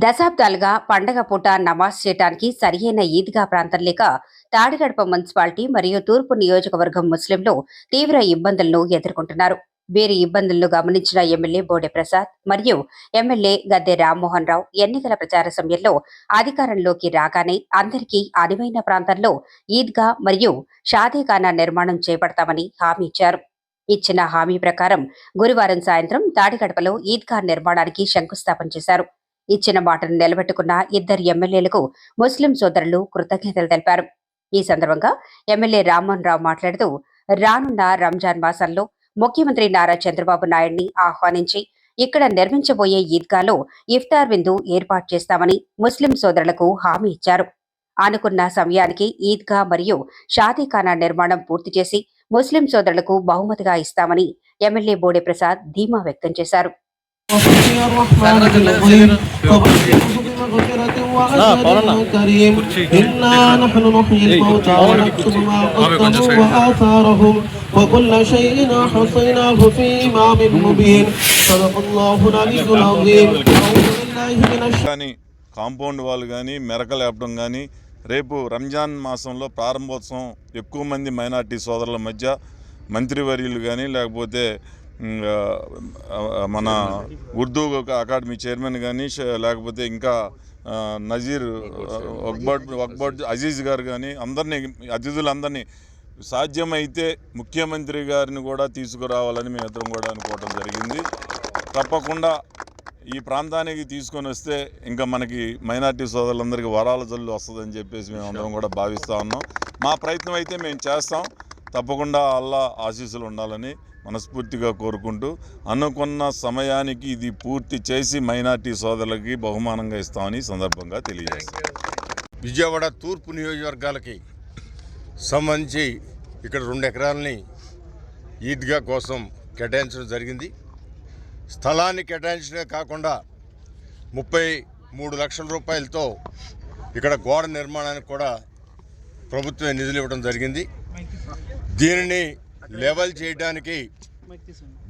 దశాబ్దాలుగా పండగ పూట నమాజ్ చేయడానికి సరియైన ఈద్గా ప్రాంతం లేక తాడిగడప మున్సిపాలిటీ మరియు తూర్పు నియోజకవర్గం ముస్లింలు తీవ్ర ఇబ్బందులను ఎదుర్కొంటున్నారు. వీరి ఇబ్బందులను గమనించిన ఎమ్మెల్యే బోడే ప్రసాద్ మరియు ఎమ్మెల్యే గద్దె రామ్మోహన్ రావు ఎన్నికల ప్రచార సమయంలో అధికారంలోకి రాగానే అందరికీ అనువైన ప్రాంతంలో ఈద్గా మరియు షాదీఖానా నిర్మాణం చేపడతామని హామీ ఇచ్చారు. ఇచ్చిన హామీ ప్రకారం గురువారం సాయంత్రం తాడిగడపలో ఈద్గా నిర్మాణానికి శంకుస్థాపన చేశారు. ఇచ్చిన మాటను నిలబెట్టుకున్న ఇద్దరు ఎమ్మెల్యేలకు ముస్లిం సోదరులు కృతజ్ఞతలు తెలిపారు. ఈ సందర్భంగా ఎమ్మెల్యే రామ్మోహన్ రావు మాట్లాడుతూ రానున్న రంజాన్ మాసంలో ముఖ్యమంత్రి నారా చంద్రబాబు నాయుడిని ఆహ్వానించి ఇక్కడ నిర్మించబోయే ఈద్గాలో ఇఫ్తార్ విందు ఏర్పాటు చేస్తామని ముస్లిం సోదరులకు హామీ ఇచ్చారు. అనుకున్న సమయానికి ఈద్గా మరియు షాదీఖానా నిర్మాణం పూర్తి చేసి ముస్లిం సోదరులకు బహుమతిగా ఇస్తామని ఎమ్మెల్యే బోడే ప్రసాద్ ధీమా వ్యక్తం చేశారు. కాంపౌండ్ వాళ్ళు కానీ మెరకలేపడం కానీ రేపు రంజాన్ మాసంలో ప్రారంభోత్సవం ఎక్కువ మంది మైనార్టీ సోదరుల మధ్య మంత్రివర్యులు కానీ లేకపోతే మన ఉర్దూ అకాడమీ చైర్మన్ కానీ లేకపోతే ఇంకా నజీర్ వక్బర్డ్ అజీజ్ గారు కానీ అందరినీ అతిథులందరినీ సాధ్యమైతే ముఖ్యమంత్రి గారిని కూడా తీసుకురావాలని మేము ఇద్దరం కూడా అనుకోవడం జరిగింది. తప్పకుండా ఈ ప్రాంతానికి తీసుకొని వస్తే ఇంకా మనకి మైనార్టీ సోదరులందరికీ వరాల జల్లు వస్తుందని చెప్పేసి మేము అందరం కూడా భావిస్తూ ఉన్నాం. మా ప్రయత్నం అయితే మేము చేస్తాం. తప్పకుండా అల్లా ఆశీస్సులు ఉండాలని మనస్ఫూర్తిగా కోరుకుంటూ అనుకున్న సమయానికి ఇది పూర్తి చేసి మైనార్టీ సోదరులకి బహుమానంగా ఇస్తామని సందర్భంగా తెలియజేస్తాం. విజయవాడ తూర్పు నియోజకవర్గాలకి సంబంధించి ఇక్కడ 2 ఎకరాలని ఈద్గా కోసం కేటాయించడం జరిగింది. స్థలాన్ని కేటాయించడమే కాకుండా 33 లక్షల రూపాయలతో ఇక్కడ గోడ నిర్మాణానికి కూడా ప్రభుత్వం నిధులు ఇవ్వడం జరిగింది. దీనిని లెవెల్ చేయడానికి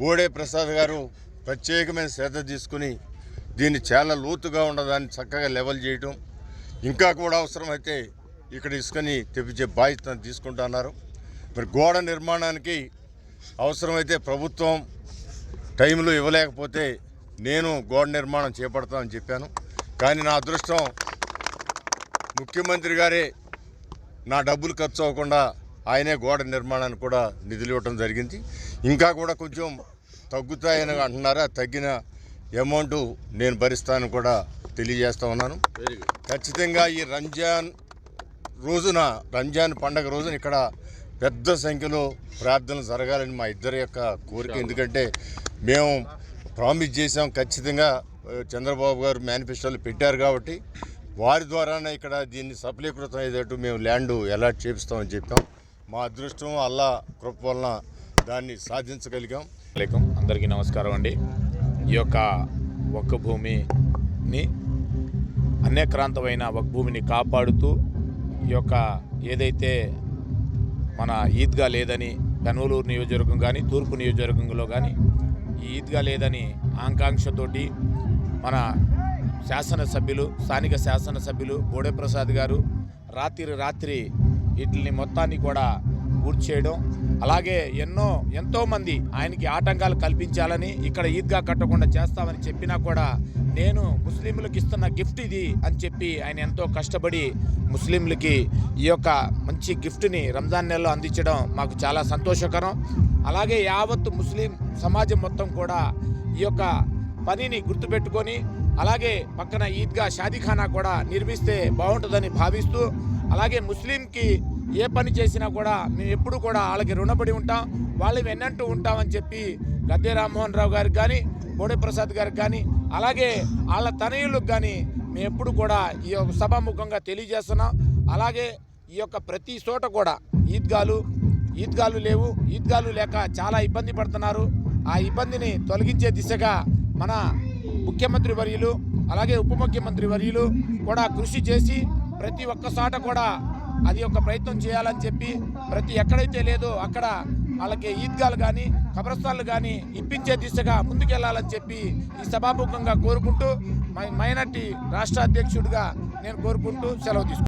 బోడే ప్రసాద్ గారు ప్రత్యేకమైన శ్రద్ధ తీసుకుని దీన్ని చాలా లోతుగా ఉండదాన్ని చక్కగా లెవెల్ చేయటం, ఇంకా కూడా అవసరమైతే ఇక్కడ ఇసుకని తెప్పించే బాధ్యతను తీసుకుంటున్నారు. మరి గోడ నిర్మాణానికి అవసరమైతే ప్రభుత్వం టైంలో ఇవ్వలేకపోతే నేను గోడ నిర్మాణం చేపడతామని చెప్పాను. కానీ నా అదృష్టం ముఖ్యమంత్రి గారే నా డబ్బులు ఖర్చు అవ్వకుండా ఆయనే గోడ నిర్మాణానికి కూడా నిధులు ఇవ్వడం జరిగింది. ఇంకా కూడా కొంచెం తగ్గుతాయని అంటున్నారా, తగ్గిన అమౌంట్ నేను భరిస్తానని కూడా తెలియజేస్తా ఉన్నాను. ఖచ్చితంగా ఈ రంజాన్ పండగ రోజున ఇక్కడ పెద్ద సంఖ్యలో ప్రార్థనలు జరగాలని మా ఇద్దరి యొక్క కోరిక. ఎందుకంటే మేము ప్రామిస్ చేసాం, ఖచ్చితంగా చంద్రబాబు గారు మేనిఫెస్టోలు పెట్టారు కాబట్టి వారి ద్వారానే ఇక్కడ దీన్ని సఫలీకృతం అయ్యేటట్టు మేము ల్యాండ్ అలాట్ చేపిస్తామని చెప్పాం. మా అదృష్టం అల్లా కృప వలన దాన్ని సాధించగలిగాం. అందరికీ నమస్కారం అండి. ఈ యొక్క వక్ఫ్ భూమిని అన్యక్రాంతమైన వక్ఫ్ భూమిని కాపాడుతూ ఈ యొక్క ఏదైతే మన ఈద్గా లేదని పెనమలూరు నియోజకవర్గం కానీ తూర్పు నియోజకవర్గంలో కానీ ఈ ఈద్గా లేదని ఆకాంక్షతోటి మన స్థానిక శాసనసభ్యులు బోడే ప్రసాద్ గారు రాత్రి వీటిని మొత్తాన్ని కూడా పూర్తి చేయడం, అలాగే ఎంతోమంది ఆయనకి ఆటంకాలు కల్పించాలని ఇక్కడ ఈద్గా కట్టకుండా చేస్తామని చెప్పినా కూడా నేను ముస్లింలకు ఇస్తున్న గిఫ్ట్ ఇది అని చెప్పి ఆయన ఎంతో కష్టపడి ముస్లింలకి ఈ యొక్క మంచి గిఫ్ట్ని రంజాన్ నెలలో అందించడం మాకు చాలా సంతోషకరం. అలాగే యావత్తు ముస్లిం సమాజం మొత్తం కూడా ఈ యొక్క పనిని గుర్తుపెట్టుకొని అలాగే పక్కన ఈద్గా షాదీఖానా కూడా నిర్మిస్తే బాగుంటుందని భావిస్తూ, అలాగే ముస్లింకి ఏ పని చేసినా కూడా మేము ఎప్పుడు కూడా వాళ్ళకి రుణపడి ఉంటాం, వాళ్ళు వెన్నంటూ ఉంటామని చెప్పి గద్దె రామ్మోహన్ రావు గారికి కానీ బోడే ప్రసాద్ గారికి కానీ అలాగే వాళ్ళ తనయులకు కానీ మేము ఎప్పుడు కూడా ఈ యొక్క సభాముఖంగా తెలియజేస్తున్నాం. అలాగే ఈ యొక్క ప్రతి చోట కూడా ఈద్గాలు లేవు, ఈద్గాలు లేక చాలా ఇబ్బంది పడుతున్నారు. ఆ ఇబ్బందిని తొలగించే దిశగా మన ముఖ్యమంత్రి వర్యులు అలాగే ఉప ముఖ్యమంత్రి వర్యులు కూడా కృషి చేసి ప్రతి ఒక్క చోట కూడా అది ఒక ప్రయత్నం చేయాలని చెప్పి ఎక్కడైతే లేదో అక్కడ వాళ్ళకి ఈద్గాలు కానీ కబ్రస్థాన్లు కానీ ఇప్పించే దిశగా ముందుకెళ్లాలని చెప్పి ఈ సభాముఖంగా కోరుకుంటూ మైనార్టీ రాష్ట్ర అధ్యక్షుడిగా నేను కోరుకుంటూ సెలవు తీసుకుంటాను.